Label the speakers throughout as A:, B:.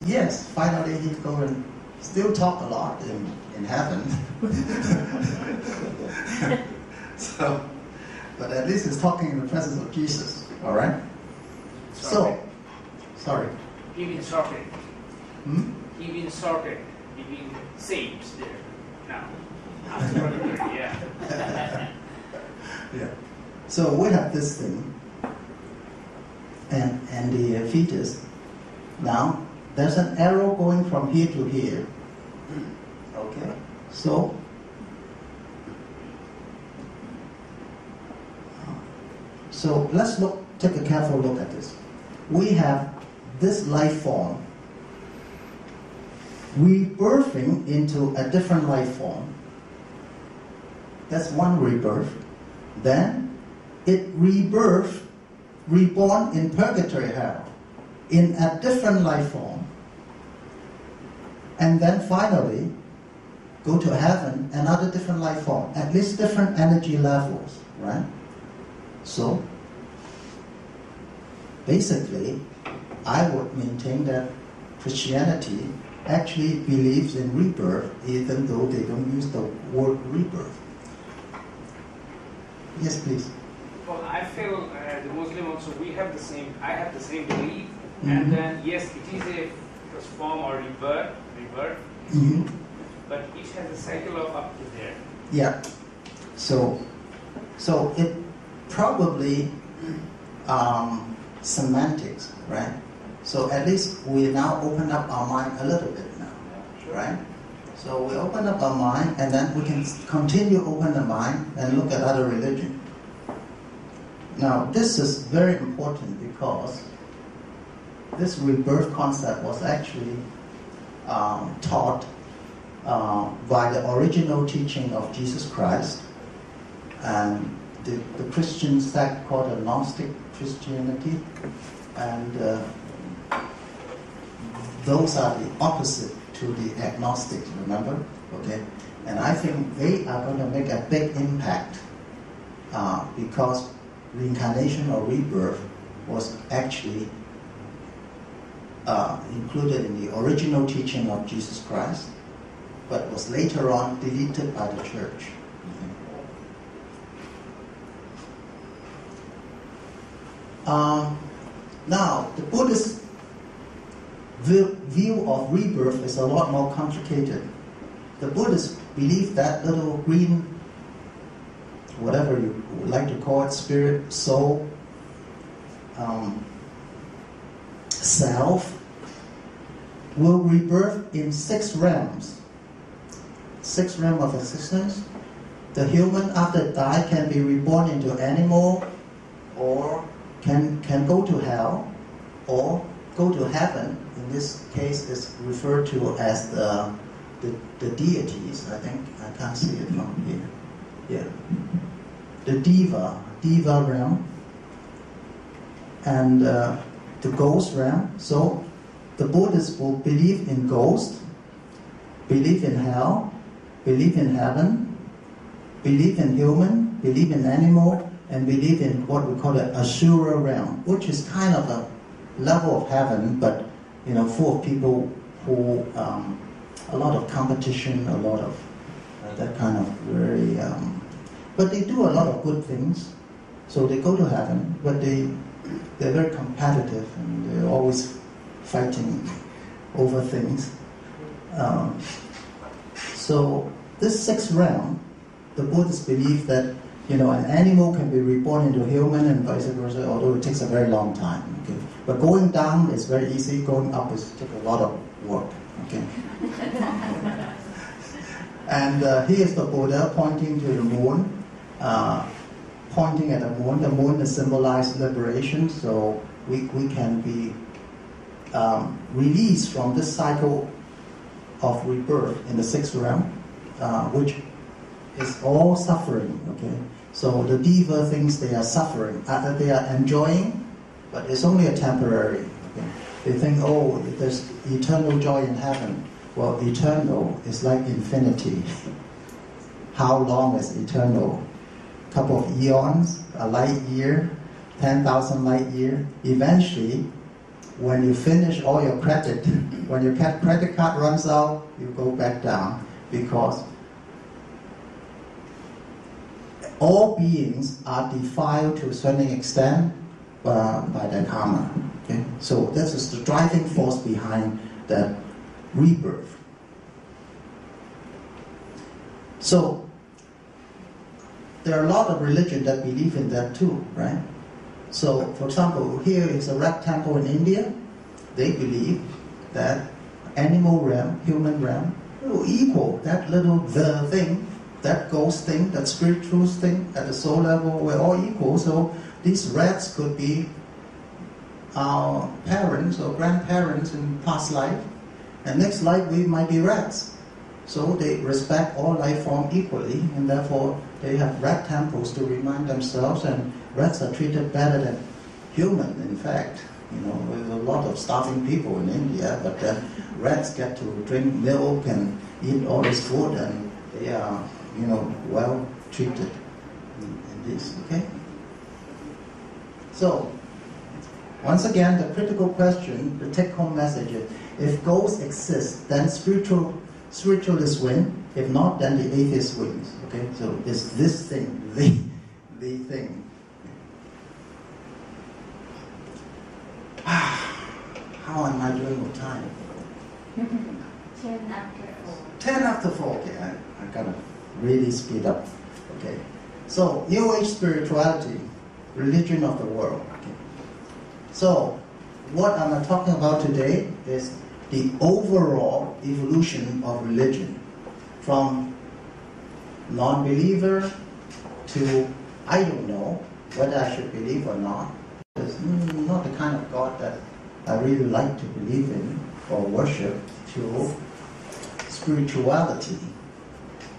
A: yes, finally he's going to still talk a lot in heaven. So, but at least he's talking in the presence of Jesus, all right? So, sorry.
B: He's been sorted.
A: Hmm?
B: He's been sorted. He's been saved there now. After yeah.
A: Yeah. So we have this thing, and the fetus. Now there's an arrow going from here to here. Okay. So let's take a careful look at this. We have this life form rebirthing into a different life form. That's one rebirth. Then it reborn in purgatory hell in a different life form. And then finally go to heaven, another different life form, at least different energy levels, right? So basically, I would maintain that Christianity actually believes in rebirth, even though they don't use the word rebirth. Yes, please.
B: Well, I feel the Muslim also, I have the same belief,
A: Mm-hmm.
B: and then yes, it is a transform or rebirth,
A: Mm-hmm.
B: but it has a cycle of up to there.
A: Yeah. So it probably semantics, right? So at least we now open up our mind a little bit now, right? So we open up our mind, and then we can continue open the mind and look at other religion. Now this is very important because this rebirth concept was actually taught by the original teaching of Jesus Christ, and the Christian sect called the Gnostic Christianity, and those are the opposite to the agnostics, remember? Okay, and I think they are going to make a big impact because reincarnation or rebirth was actually included in the original teaching of Jesus Christ, but was later on deleted by the church. Now, the Buddhist view of rebirth is a lot more complicated. The Buddhists believe that little green, whatever you would like to call it, spirit, soul, self, will rebirth in 6 realms. 6 realms of existence. The human, after die, can be reborn into animal, or can go to hell, or go to heaven. In this case, is referred to as the deities. I think I can't see it from here. Yeah, the diva realm, and the ghost realm. So the Buddhists will believe in ghosts, believe in hell, believe in heaven, believe in human, believe in animal, and believe in what we call the Asura realm, which is kind of a level of heaven, but full of people who a lot of competition, a lot of that kind of very. But they do a lot of good things, so they go to heaven. But they're very competitive, and they're always fighting over things. So this 6th realm, the Buddhists believe that an animal can be reborn into a human and vice versa, although it takes a very long time. Okay? But going down is very easy, going up takes a lot of work. Okay? And here's the Buddha pointing to the moon, pointing at the moon. The moon is symbolized liberation, so we can be released from this cycle of rebirth in the 6th realm, which is all suffering. Okay, so the diva thinks they are suffering, they are enjoying, but it's only a temporary. Okay? They think, oh, there's eternal joy in heaven. Well, eternal is like infinity. How long is eternal? A couple of eons, a light year, 10,000 light year. Eventually, when you finish all your credit, when your credit card runs out, you go back down, because all beings are defiled to a certain extent by their karma. Okay? So this is the driving force behind that rebirth. So there are a lot of religions that believe in that too, right? So, for example, here is a rat temple in India. They believe that animal realm, human realm, equal. That little the thing, that ghost thing, that spiritual thing at the soul level, we're all equal. So these rats could be our parents or grandparents in past life, and next life we might be rats. So they respect all life forms equally, and therefore they have rat temples to remind themselves, and rats are treated better than human. In fact, there's a lot of starving people in India, but then rats get to drink milk and eat all this food, and they are, well treated in this. Okay. So, once again, the critical question, the take-home message is: if ghosts exist, then spiritualists win. If not, then the atheist wins. Okay, so is this thing the thing? How am I doing with time?
C: 10 after 4.
A: 10 after 4. Okay, I gotta really speed up. Okay, so New Age spirituality, religion of the world. Okay. So what I'm talking about today is the overall evolution of religion, from non-believer to I don't know whether I should believe or not. It's not the kind of God that I really like to believe in or worship, to spirituality.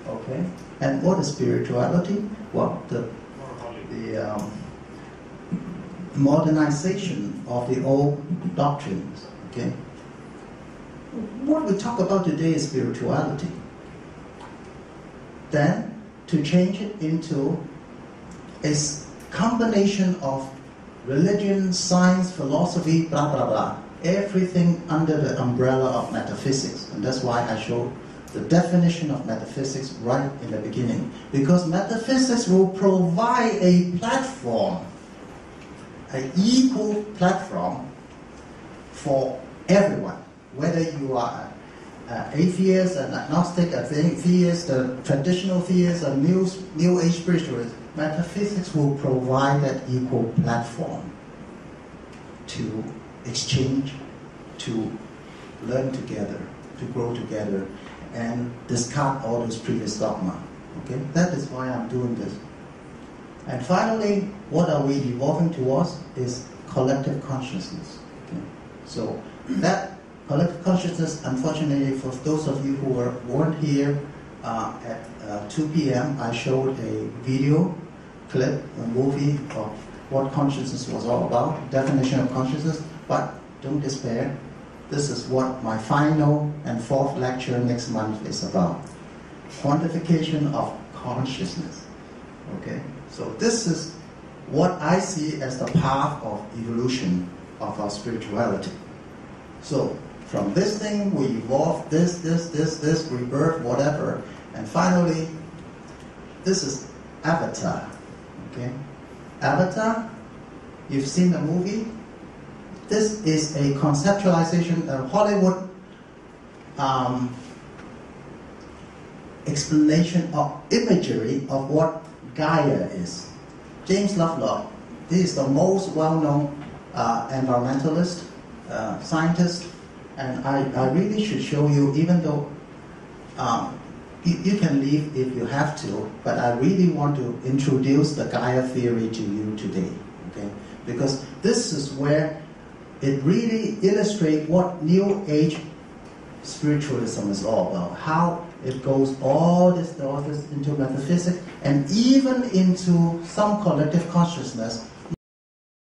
A: Okay? And what is spirituality? Well, the modernization of the old doctrines. Okay? What we talk about today is spirituality. Then, to change it into a combination of religion, science, philosophy, blah, blah, blah. Everything under the umbrella of metaphysics. And that's why I showed the definition of metaphysics right in the beginning. Because metaphysics will provide a platform, an equal platform for everyone. Whether you are an atheist, an agnostic, a theist, a traditional theist, a new age spiritualist, metaphysics will provide that equal platform to exchange, to learn together, to grow together, and discard all those previous dogma. Okay, that is why I'm doing this. And finally, what are we evolving towards is collective consciousness. Okay? So that collective consciousness, unfortunately, for those of you who weren't here at 2 p.m., I showed a video clip, a movie of what consciousness was all about, definition of consciousness, but don't despair. This is what my final and 4th lecture next month is about. Quantification of consciousness. Okay? So this is what I see as the path of evolution of our spirituality. So from this thing, we evolve this, rebirth, whatever. And finally, this is Avatar. Okay? Avatar, you've seen the movie. This is a conceptualization, a Hollywood explanation of imagery of what Gaia is. James Lovelock, he is the most well-known environmentalist, scientist, and I really should show you, even though you can leave if you have to, but I really want to introduce the Gaia theory to you today, okay? Because this is where it really illustrates what New Age spiritualism is all about, how it goes all this into metaphysics and even into some collective consciousness